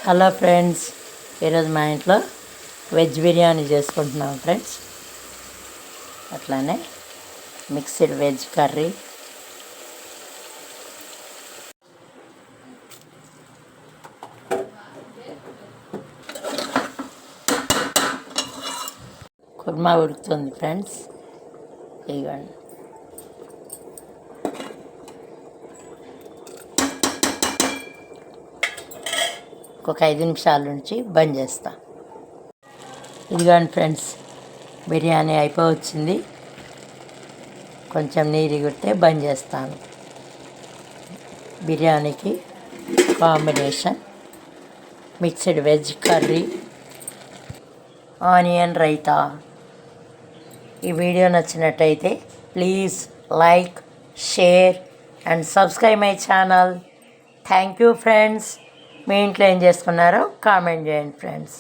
Hello friends, ఈరోజు మా ఇంట్లో వెజ్ బిర్యానీ చేసుకుంటున్నాం ఫ్రెండ్స్. అట్లానే మిక్స్డ్ వెజ్ కర్రీ, కుర్మా ఉడుకుతుంది ఫ్రెండ్స్. ఇదిగోండి, ఒక 5 నిమిషాల నుంచి బంద్ చేస్తా. ఇదిగోండి ఫ్రెండ్స్, బిర్యానీ అయిపోవచ్చింది. కొంచెం నీరు కొడితే బంద్ చేస్తాను. బిర్యానీకి combination mixed veg curry, onion raita. ఈ వీడియో నచ్చినట్టయితే please like, share and subscribe my channel. Thank you friends. మీ ఇంట్లో ఏం చేసుకున్నారో కామెంట్ చేయండి ఫ్రెండ్స్.